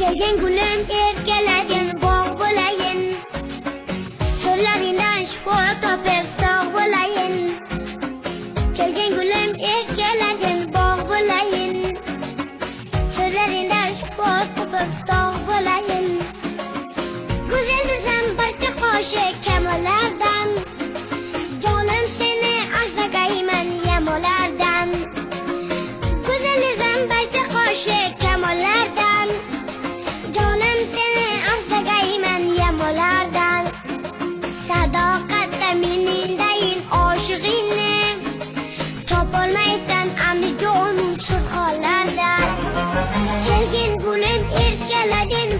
Kelgin gulim erkaladin bog' bo'layin, so'llaringdan shifo topib sog' bo'layin. Kelgin gulim erkaladin bog' bo'layin, so'llaringdan shifo topib sog' bo'layin. Go'zalsan barcha qoshi kamollardan, jonim seni asragayman yamolardan. Go'zalsan barcha qoshi kamollardan, jonim seni asragayman yamolardan. Sadoqatda meningdayin oshig'ingni topolmaysan Andijon surxonlardan. Kelgin gulim erkaladin